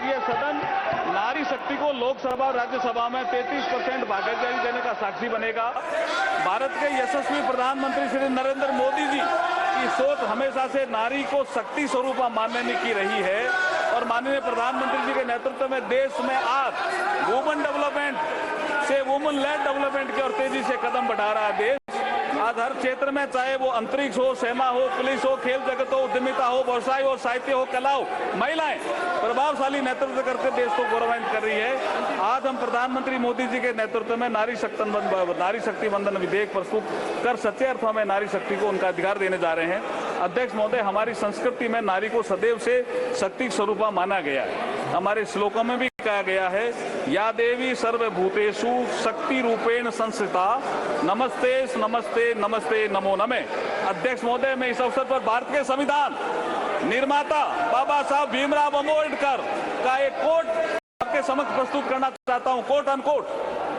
ये सदन नारी शक्ति को लोकसभा और राज्यसभा में 33% भागीदारी देने का साक्षी बनेगा। भारत के यशस्वी प्रधानमंत्री श्री नरेंद्र मोदी जी की सोच हमेशा से नारी को शक्ति स्वरूप मानने की रही है और माननीय प्रधानमंत्री जी के नेतृत्व में देश में आज वुमेन डेवलपमेंट से वुमेन लेड डेवलपमेंट की ओर तेजी से कदम बढ़ा रहा है देश। आज हर क्षेत्र में, चाहे वो अंतरिक्ष हो, सेना हो, पुलिस हो, खेल जगत हो, उद्यमिता हो, व्यवसाय हो, साहित्य हो, कला हो, महिलाएं प्रभावशाली नेतृत्व करके देश को गौरवान्वित कर रही है। आज हम प्रधानमंत्री मोदी जी के नेतृत्व में नारी शक्ति वंदन विधेयक प्रस्तुत कर सच्चे अर्थों में नारी शक्ति को उनका अधिकार देने जा रहे हैं। अध्यक्ष महोदय, हमारी संस्कृति में नारी को सदैव से शक्ति स्वरूपा माना गया है। हमारे श्लोकों में भी कहा गया है, या देवी सर्वभूतेषु शक्ति रूपेण संस्थिता, नमस्ते नमस्ते नमस्ते नमो नमे। अध्यक्ष महोदय, मैं इस अवसर पर भारत के संविधान निर्माता बाबा साहब भीमराव अम्बेडकर का एक कोट आपके समक्ष प्रस्तुत करना चाहता हूं। Quote unquote.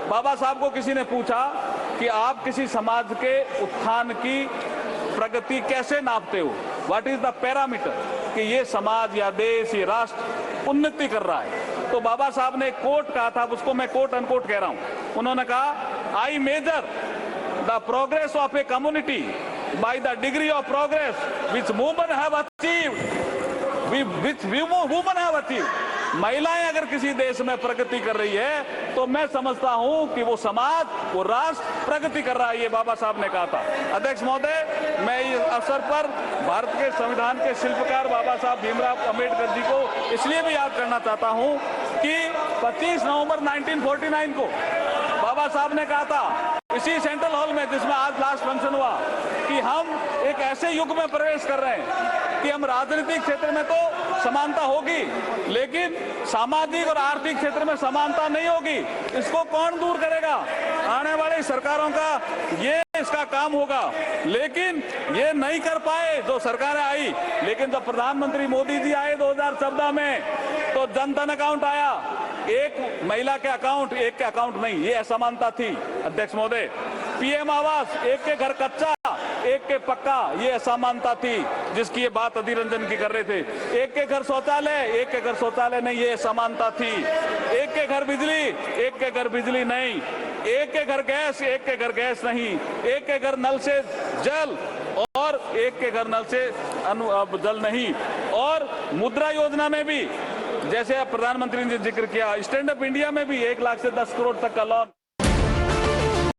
बाबा साहब को किसी ने पूछा कि आप किसी समाज के उत्थान की प्रगति कैसे नापते हो, व्हाट इज द पैरामीटर कि ये समाज या देश, ये राष्ट्र उन्नति कर रहा है। तो बाबा साहब ने एक कोट कहा था, उसको मैं कोट अनकोट कह रहा हूं। उन्होंने कहा, I measure the progress of a community by the degree of progress which women have achieved. महिलाएं अगर किसी देश में प्रगति कर रही है तो मैं समझता हूं कि वो समाज, वो राष्ट्र प्रगति कर रहा है। ये बाबा साहब ने कहा था। अध्यक्ष महोदय, मैं इस अवसर पर भारत के संविधान के शिल्पकार बाबा साहब भीमराव अम्बेडकर जी को इसलिए भी याद करना चाहता हूं कि 25 नवंबर 1949 को बाबा साहब ने कहा था इसी सेंट्रल हॉल में, जिसमें आज लास्ट फंक्शन हुआ, कि हम एक ऐसे युग में प्रवेश कर रहे हैं कि हम राजनीतिक क्षेत्र में तो समानता होगी, लेकिन सामाजिक और आर्थिक क्षेत्र में समानता नहीं होगी। इसको कौन दूर करेगा? आने वाली सरकारों का ये इसका काम होगा। लेकिन ये नहीं कर पाए जो सरकारें आई। लेकिन जब प्रधानमंत्री मोदी जी आए 2014 में, तो जन धन अकाउंट आया, एक महिला के अकाउंट, एक के अकाउंट नहीं, ये असमानता थी। अध्यक्ष महोदय, पीएम आवास, एक के घर कच्चा, एक के पक्का, ये असमानता थी जिसकी ये बात अधीर रंजन की कर रहे थे। एक के घर शौचालय, एक के घर शौचालय नहीं, ये असमानता थी। एक के घर बिजली, एक के घर बिजली नहीं। एक के घर गैस, एक के घर गैस नहीं। एक के घर नल से जल और एक के घर नल से जल नहीं। और मुद्रा योजना में भी, जैसे प्रधानमंत्री ने जिक्र किया, स्टैंड अप इंडिया में भी 1 लाख से 10 करोड़ तक का लोन